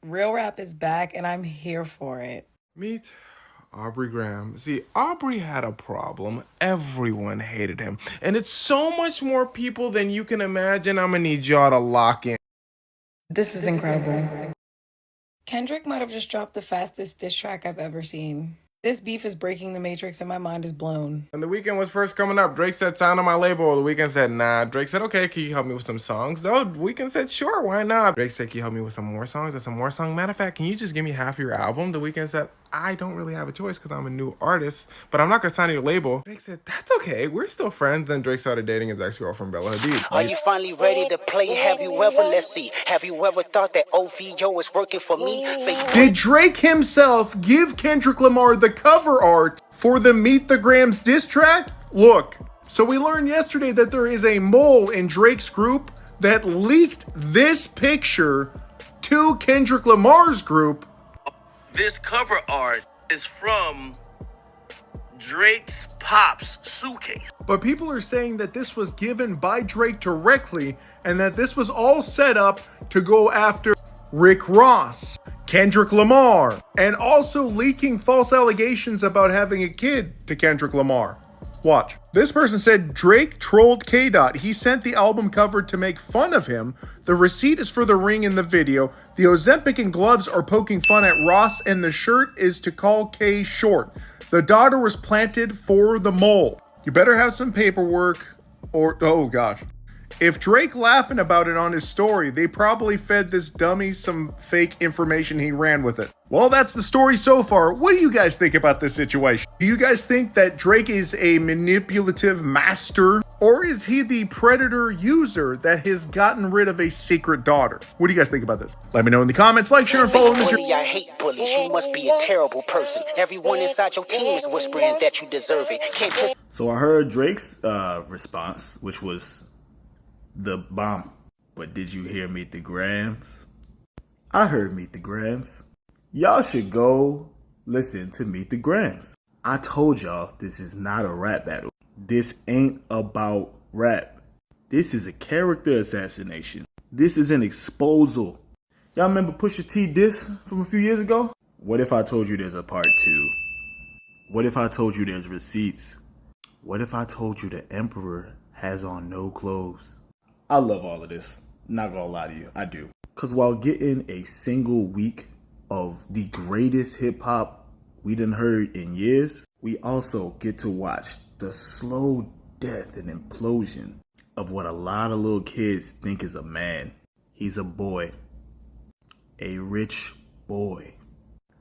Real rap is back and I'm here for it. Meet Aubrey Graham. See, Aubrey had a problem. Everyone hated him. And it's so much more people than you can imagine. I'm gonna need y'all to lock in. This is incredible. Kendrick might have just dropped the fastest diss track I've ever seen. This beef is breaking the matrix and my mind is blown. When The Weeknd was first coming up, Drake said, sign on my label. The Weeknd said, nah. Drake said, okay, can you help me with some songs? The Weeknd said, sure, why not? Drake said, can you help me with some more songs and some more songs? Matter of fact, can you just give me half your album? The Weeknd said, I don't really have a choice because I'm a new artist, but I'm not going to sign your label. Drake said, that's okay. We're still friends. Then Drake started dating his ex-girlfriend, Bella Hadid. Are you finally ready to play? Have you ever, let's see, have you ever thought that OVO is working for me? Did Drake himself give Kendrick Lamar the cover art for the Meet the Grams diss track? Look, so we learned yesterday that there is a mole in Drake's group that leaked this picture to Kendrick Lamar's group. This cover art is from Drake's Pop's suitcase. But people are saying that this was given by Drake directly and that this was all set up to go after Rick Ross, Kendrick Lamar, and also leaking false allegations about having a kid to Kendrick Lamar. Watch. This person said Drake trolled K-Dot. He sent the album cover to make fun of him. The receipt is for the ring in the video. The Ozempic and gloves are poking fun at Ross, and the shirt is to call K short. The daughter was planted for the mole. You better have some paperwork or, oh gosh. If Drake laughing about it on his story, they probably fed this dummy some fake information, he ran with it. Well, that's the story so far. What do you guys think about this situation? Do you guys think that Drake is a manipulative master? Or is he the predator user that has gotten rid of a secret daughter? What do you guys think about this? Let me know in the comments. Like, share, and follow me. I hate bullies. You must be a terrible person. Everyone inside your team is whispering that you deserve it. So I heard Drake's response, which was the bomb. But did you hear Meet the Grams? I heard Meet the Grams. Y'all should go listen to Meet the Grams. I told y'all this is not a rap battle. This ain't about rap. This is a character assassination. This is an exposal. Y'all remember Pusha T diss from a few years ago? What if I told you there's a part 2? What if I told you there's receipts? What if I told you the Emperor has on no clothes? I love all of this. Not gonna lie to you, I do. Cause while getting a single week of the greatest hip hop we done heard in years, we also get to watch the slow death and implosion of what a lot of little kids think is a man. He's a boy. A rich boy.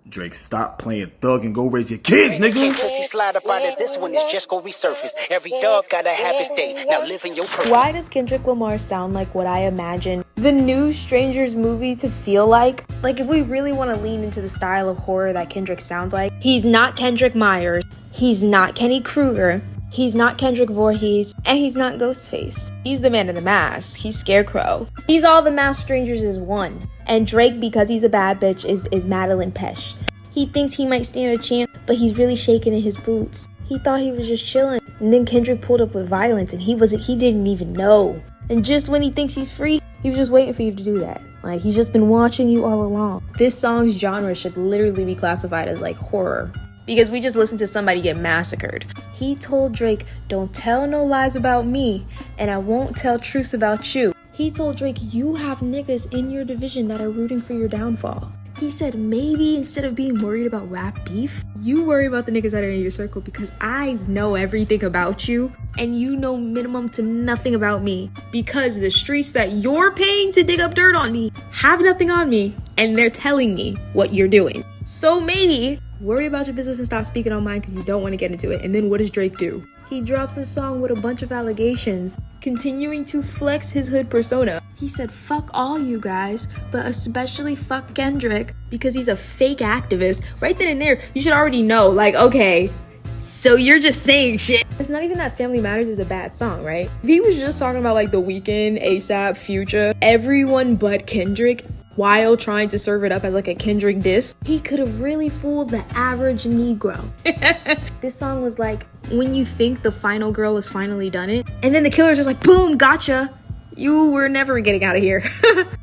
Drake, stop playing thug and go raise your kids, nigga. Pussy slide up out of this one is just go resurface. Every dog gotta have his day. Now live in your purpose. Why does Kendrick Lamar sound like what I imagine the new Strangers movie to feel like? Like, if we really want to lean into the style of horror that Kendrick sounds like, he's not Kendrick Myers, he's not Kenny Kruger, he's not Kendrick Voorhees, and he's not Ghostface. He's the man in the mask. He's Scarecrow. He's all the masked strangers is one. And Drake, because he's a bad bitch, is Madeline Pesh. He thinks he might stand a chance, but he's really shaking in his boots. He thought he was just chilling. And then Kendrick pulled up with violence and he didn't even know. And just when he thinks he's free, he was just waiting for you to do that. Like, he's just been watching you all along. This song's genre should literally be classified as like horror, because we just listened to somebody get massacred. He told Drake, don't tell no lies about me, and I won't tell truths about you. He told Drake, you have niggas in your division that are rooting for your downfall. He said, maybe instead of being worried about rap beef, you worry about the niggas that are in your circle, because I know everything about you and you know minimum to nothing about me, because the streets that you're paying to dig up dirt on me have nothing on me and they're telling me what you're doing. So maybe worry about your business and stop speaking on mine because you don't want to get into it. And then what does Drake do? He drops a song with a bunch of allegations, continuing to flex his hood persona. He said, fuck all you guys, but especially fuck Kendrick, because he's a fake activist. Right then and there, you should already know, like, okay, so you're just saying shit. It's not even that Family Matters is a bad song, right? If he was just talking about like The Weeknd, ASAP, Future, everyone but Kendrick, while trying to serve it up as like a Kendrick diss, he could have really fooled the average Negro. This song was like, when you think the final girl has finally done it, and then the killer's just like, boom, gotcha. You were never getting out of here.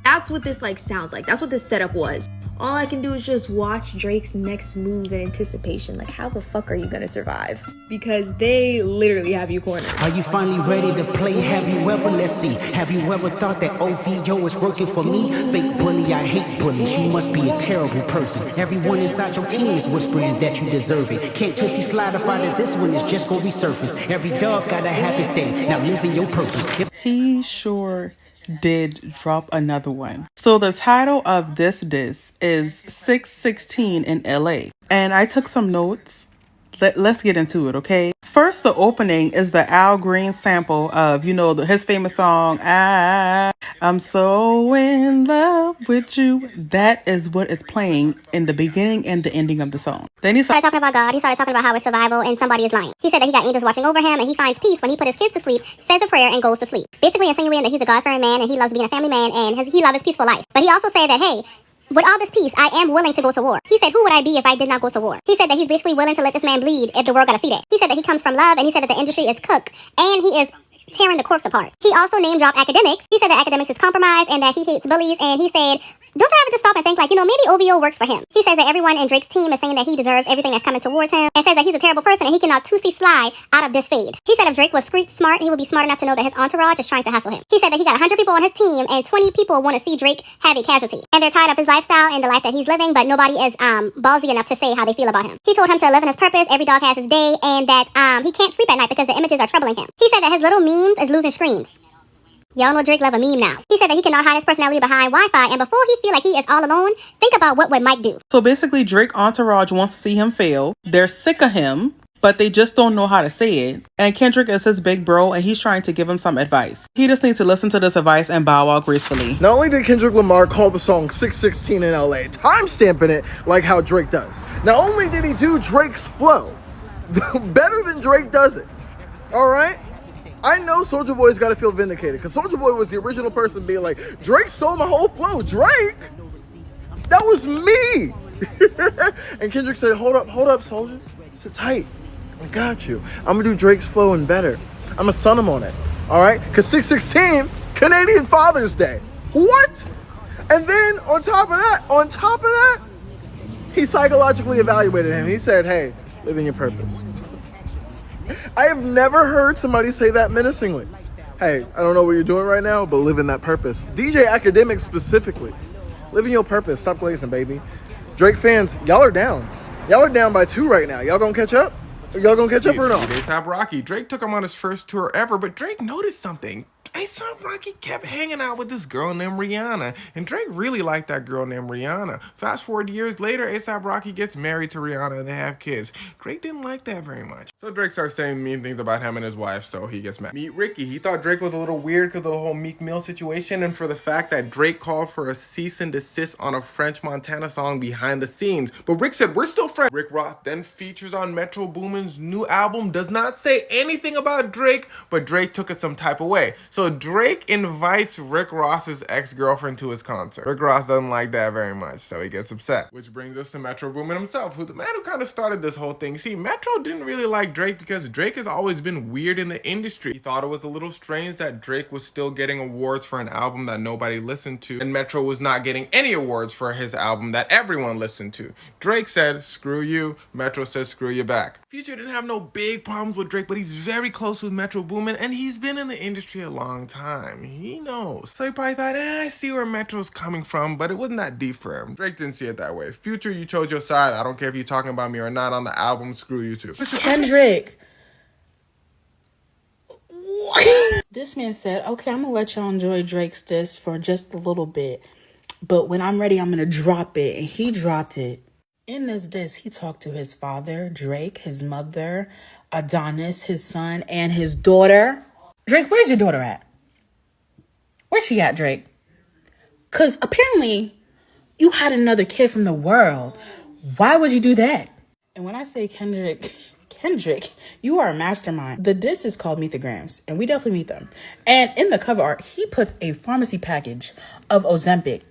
That's what this like sounds like. That's what this setup was. All I can do is just watch Drake's next move in anticipation. Like, how the fuck are you gonna survive? Because they literally have you cornered. Are you finally ready to play? Have you ever, let's see, have you ever thought that OVO is working for me? Fake bully, I hate bullies. You must be a terrible person. Everyone inside your team is whispering that you deserve it. Can't Tootsie slide up out of this one, is just gonna resurface. Every dog gotta have his day. Now live in your purpose. He sure did drop another one. So the title of this disc is 616 in LA. And I took some notes. Let's get into it, okay? First, the opening is the Al Green sample of, his famous song, I'm so in love with you. That is what is playing in the beginning and the ending of the song. Then he started talking about God. He started talking about how it's survival and somebody is lying. He said that he got angels watching over him and he finds peace when he put his kids to sleep, says a prayer, and goes to sleep. Basically insinuating that he's a God-fearing man and he loves being a family man and he loves his peaceful life. But he also said that, hey, with all this peace, I am willing to go to war. He said, who would I be if I did not go to war? He said that he's basically willing to let this man bleed if the world got to see that. He said that he comes from love, and he said that the industry is cook, and he is tearing the corpse apart. He also name-dropped academics. He said that academics is compromised and that he hates bullies, and he said, don't you ever just stop and think, maybe OVO works for him? He says that everyone in Drake's team is saying that he deserves everything that's coming towards him, and says that he's a terrible person and he cannot Tootsie slide out of this fade. He said if Drake was street smart, he would be smart enough to know that his entourage is trying to hustle him. He said that he got 100 people on his team and 20 people want to see Drake have a casualty. And they're tired of his lifestyle and the life that he's living, but nobody is ballsy enough to say how they feel about him. He told him to live in his purpose, every dog has his day, and that he can't sleep at night because the images are troubling him. He said that his little memes is losing screens. Y'all know Drake love a meme now. He said that he cannot hide his personality behind Wi-Fi, and before he feel like he is all alone, think about what would Mike do. So basically, Drake entourage wants to see him fail. They're sick of him, but they just don't know how to say it. And Kendrick is his big bro, and he's trying to give him some advice. He just needs to listen to this advice and bow out gracefully. Not only did Kendrick Lamar call the song 616 in LA, timestamping it like how Drake does. Not only did he do Drake's flow, better than Drake does it. All right? I know Soulja Boy's got to feel vindicated because Soulja Boy was the original person being like, Drake stole my whole flow. Drake? That was me. And Kendrick said, hold up, Soulja. Sit tight. I got you. I'm going to do Drake's flow and better. I'm going to sun him on it. All right? Because 616, Canadian Father's Day. What? And then on top of that, he psychologically evaluated him. He said, hey, live in your purpose. I have never heard somebody say that menacingly. Hey, I don't know what you're doing right now, but live in that purpose. DJ Academics specifically. Live in your purpose. Stop glazing, baby. Drake fans, y'all are down. Y'all are down by 2 right now. Y'all gonna catch up? Y'all gonna catch up or no? ASAP Rocky. Drake took him on his first tour ever, but Drake noticed something. ASAP Rocky kept hanging out with this girl named Rihanna, and Drake really liked that girl named Rihanna. Fast forward years later, ASAP Rocky gets married to Rihanna and they have kids. Drake didn't like that very much. So Drake starts saying mean things about him and his wife, so he gets mad. Meet Ricky. He thought Drake was a little weird because of the whole Meek Mill situation and for the fact that Drake called for a cease and desist on a French Montana song behind the scenes. But Rick said, we're still friends. Rick Ross then features on Metro Boomin's new album, does not say anything about Drake, but Drake took it some type of way. So Drake invites Rick Ross's ex-girlfriend to his concert. Rick Ross doesn't like that very much, so he gets upset. Which brings us to Metro Boomin himself, who's the man who kind of started this whole thing. See, Metro didn't really like Drake because Drake has always been weird in the industry. He thought it was a little strange that Drake was still getting awards for an album that nobody listened to, and Metro was not getting any awards for his album that everyone listened to. Drake said, screw you. Metro said, screw you back. Future didn't have no big problems with Drake, but he's very close with Metro Boomin, and he's been in the industry a long time. He knows. So he probably thought, I see where Metro's coming from, but it wasn't that deep for him. Drake didn't see it that way. Future, you chose your side. I don't care if you're talking about me or not on the album. Screw you too. Kendrick. This man said, okay, I'm gonna let y'all enjoy Drake's diss for just a little bit, but when I'm ready, I'm gonna drop it. And he dropped it. In this diss, he talked to his father, Drake, his mother, Adonis, his son, and his daughter. Drake, where's your daughter at? Where's she at, Drake? Because apparently you had another kid from the world. Why would you do that? And when I say Kendrick, you are a mastermind. The diss is called Meet the Grams, and we definitely meet them. And in the cover art, he puts a pharmacy package of Ozempic.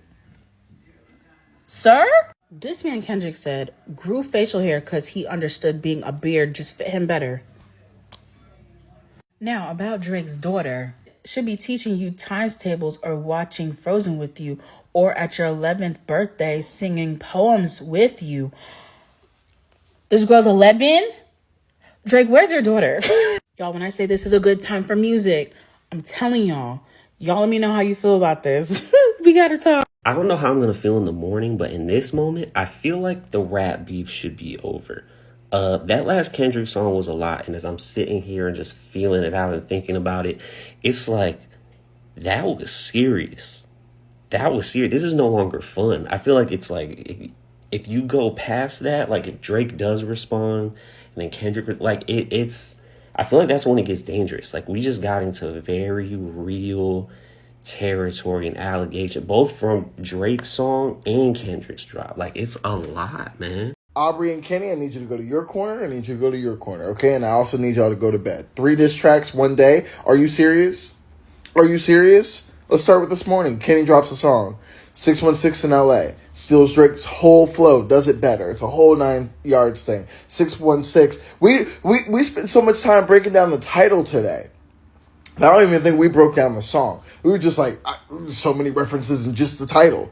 Sir? This man Kendrick said grew facial hair because he understood being a beard just fit him better. Now, about Drake's daughter, should be teaching you times tables or watching Frozen with you or at your 11th birthday singing poems with you. This girl's 11? Drake, where's your daughter? Y'all, when I say this is a good time for music, I'm telling y'all let me know how you feel about this. We gotta talk. I don't know how I'm going to feel in the morning, but in this moment, I feel like the rap beef should be over. That last Kendrick song was a lot, and as I'm sitting here and just feeling it out and thinking about it, it's like, that was serious. That was serious. This is no longer fun. I feel like it's like, if you go past that, like if Drake does respond, and then Kendrick, like it's, I feel like that's when it gets dangerous. Like we just got into very real territory and allegation, both from Drake's song and Kendrick's drop. Like it's a lot, man. Aubrey and Kenny, I need you to go to your corner. I need you to go to your corner, okay? And I also need y'all to go to bed. 3 diss tracks one day. Are you serious? Are you serious? Let's start with this morning. Kenny drops a song. 616 in LA. Steals Drake's whole flow. Does it better. It's a whole 9 yards thing. 616. We spent so much time breaking down the title today. I don't even think we broke down the song. We were just like, so many references in just the title.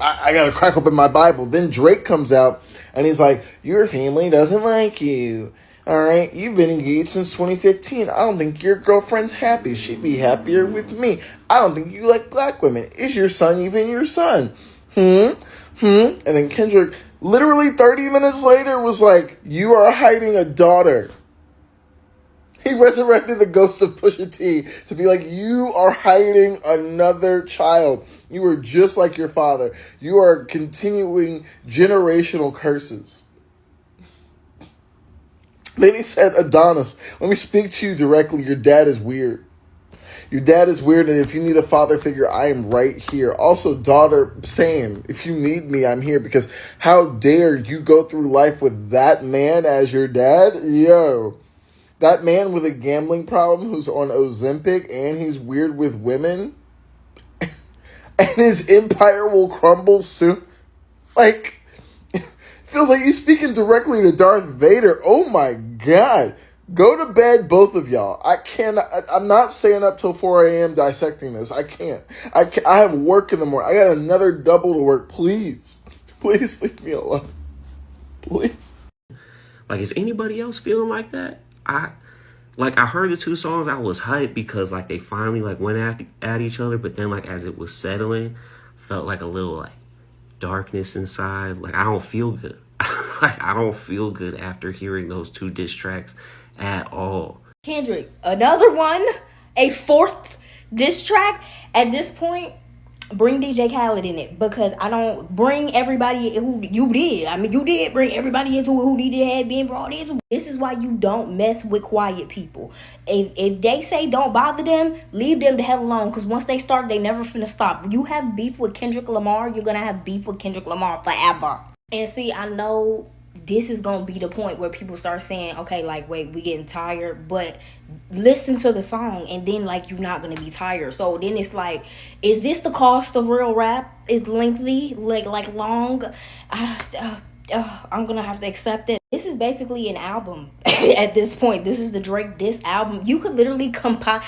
I got to crack open my Bible. Then Drake comes out and he's like, your family doesn't like you. All right, you've been engaged since 2015. I don't think your girlfriend's happy. She'd be happier with me. I don't think you like black women. Is your son even your son? And then Kendrick, literally 30 minutes later, was like, you are hiding a daughter. He resurrected the ghost of Pusha T to be like, you are hiding another child. You are just like your father. You are continuing generational curses. Then he said, Adonis, let me speak to you directly. Your dad is weird. Your dad is weird, and if you need a father figure, I am right here. Also, daughter, same. If you need me, I'm here, because how dare you go through life with that man as your dad? Yo. That man with a gambling problem who's on Ozempic and he's weird with women and his empire will crumble soon. Like, feels like he's speaking directly to Darth Vader. Oh my God. Go to bed, both of y'all. I'm not staying up till 4 a.m. dissecting this. I can't. I have work in the morning. I got another double to work. Please. Please leave me alone. Please. Like, is anybody else feeling like that? I heard the 2 songs, I was hyped because like they finally like went at each other, but then like as it was settling, felt like a little like darkness inside. Like I don't feel good. Like I don't feel good after hearing those 2 diss tracks at all. Kendrick, another one, a 4th diss track. At this point, bring DJ Khaled in it, because I don't bring everybody who you did. I mean, you did bring everybody into it who needed to have been brought into it. This is why you don't mess with quiet people. If they say don't bother them, leave them the hell alone, because once they start, they never finna stop. You have beef with Kendrick Lamar, you're gonna have beef with Kendrick Lamar forever. And see, I know this is gonna be the point where people start saying, okay, like, wait, we getting tired, but listen to the song and then like you're not gonna be tired. So then it's like, is this the cost of real rap? Is lengthy, like long? I'm gonna have to accept it. This is basically an album at this point. This is the Drake diss album. You could literally compile.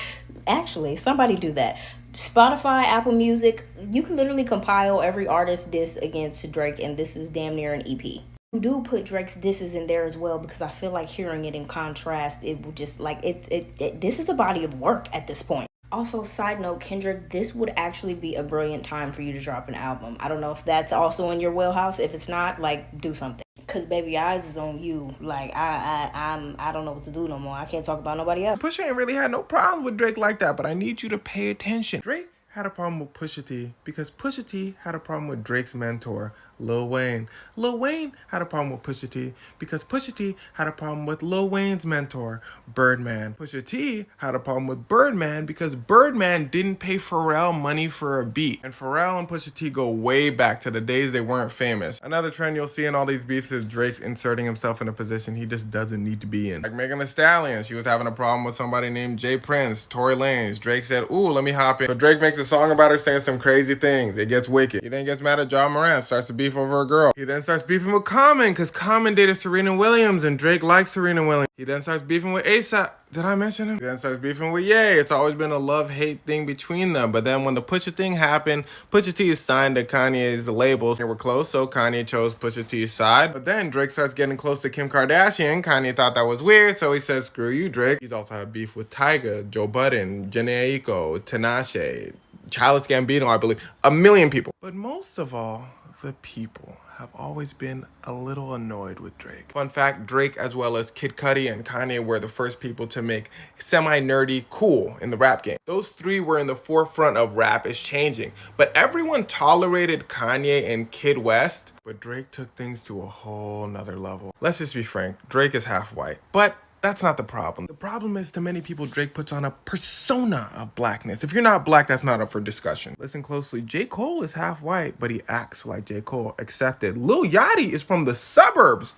Actually, somebody do that. Spotify, Apple Music, you can literally compile every artist diss against Drake, and this is damn near an EP. You do put Drake's disses in there as well, because I feel like hearing it in contrast, it would just like this is a body of work at this point. Also, side note, Kendrick, this would actually be a brilliant time for you to drop an album. I don't know if that's also in your wheelhouse. If it's not, like, do something. Because Baby Eyes is on you. Like, I don't know what to do no more. I can't talk about nobody else. Pusha ain't really had no problem with Drake like that, but I need you to pay attention. Drake had a problem with Pusha T because Pusha T had a problem with Drake's mentor, Lil Wayne. Lil Wayne had a problem with Pusha T because Pusha T had a problem with Lil Wayne's mentor, Birdman. Pusha T had a problem with Birdman because Birdman didn't pay Pharrell money for a beat. And Pharrell and Pusha T go way back to the days they weren't famous. Another trend you'll see in all these beefs is Drake inserting himself in a position he just doesn't need to be in. Like Megan Thee Stallion, she was having a problem with somebody named Jay Prince, Tory Lanez. Drake said, ooh, let me hop in. So Drake makes a song about her saying some crazy things. It gets wicked. He then gets mad at Ja Morant, starts to beef beef over a girl. He then starts beefing with Common because Common dated Serena Williams and Drake likes Serena Williams. He then starts beefing with ASAP. Did I mention him? He then starts beefing with Ye. It's always been a love-hate thing between them. But then when the Pusha thing happened, Pusha T is signed to Kanye's labels. They were close, so Kanye chose Pusha T's side. But then Drake starts getting close to Kim Kardashian. Kanye thought that was weird, so he said, screw you, Drake. He's also had beef with Tyga, Joe Budden, Jhené Aiko, Tinashe, Childish Gambino, I believe. A million people. But most of all, the people have always been a little annoyed with Drake. Fun fact, Drake as well as Kid Cudi and Kanye were the first people to make semi-nerdy cool in the rap game. Those three were in the forefront of rap is changing, but everyone tolerated Kanye and Kid West, but Drake took things to a whole nother level. Let's just be frank, Drake is half white, but that's not the problem. The problem is to many people, Drake puts on a persona of blackness. If you're not black, that's not up for discussion. Listen closely. J. Cole is half white, but he acts like J. Cole. Accepted. Lil Yachty is from the suburbs.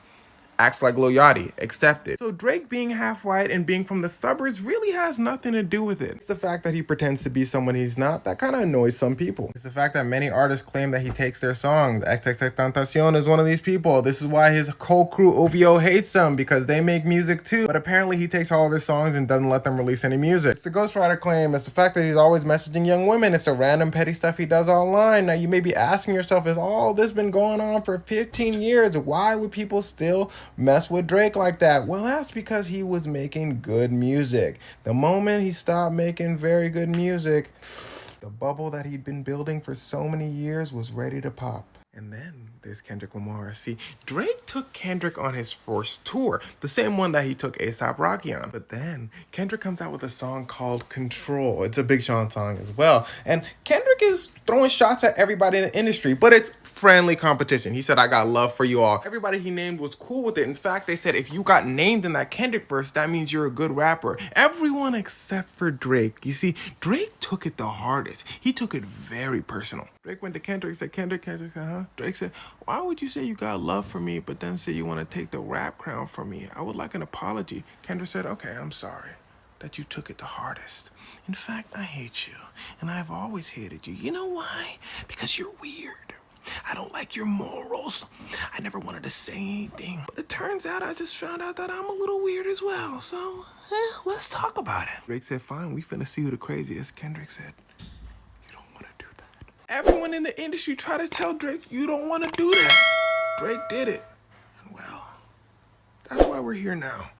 Acts like Lil Yachty. Accepted. So Drake being half white and being from the suburbs really has nothing to do with it. It's the fact that he pretends to be someone he's not that kind of annoys some people. It's the fact that many artists claim that he takes their songs. XXXTentacion is one of these people. This is why his whole crew OVO hates him, because they make music too. But apparently he takes all their songs and doesn't let them release any music. It's the ghostwriter claim. It's the fact that he's always messaging young women. It's the random petty stuff he does online. Now you may be asking yourself, has all this been going on for 15 years? Why would people still mess with Drake like that? Well, that's because he was making good music. The moment he stopped making very good music, the bubble that he'd been building for so many years was ready to pop. And then there's Kendrick Lamar. See, Drake took Kendrick on his first tour, the same one that he took A$AP Rocky on. But then Kendrick comes out with a song called Control. It's a Big Sean song as well. And Kendrick is throwing shots at everybody in the industry, but it's friendly competition. He said, I got love for you all. Everybody he named was cool with it. In fact, they said, if you got named in that Kendrick verse, that means you're a good rapper. Everyone except for Drake. You see, Drake took it the hardest. He took it very personal. Drake went to Kendrick, said, Kendrick, Drake said, why would you say you got love for me, but then say you want to take the rap crown from me? I would like an apology. Kendrick said, okay, I'm sorry that you took it the hardest. In fact, I hate you, and I've always hated you. You know why? Because you're weird. I don't like your morals. I never wanted to say anything, but it turns out I just found out that I'm a little weird as well, so let's talk about it. Drake said, fine, we finna see who the craziest. Kendrick said, you don't want to do that. Everyone in the industry tried to tell Drake, you don't want to do that. Drake did it. Well, that's why we're here now.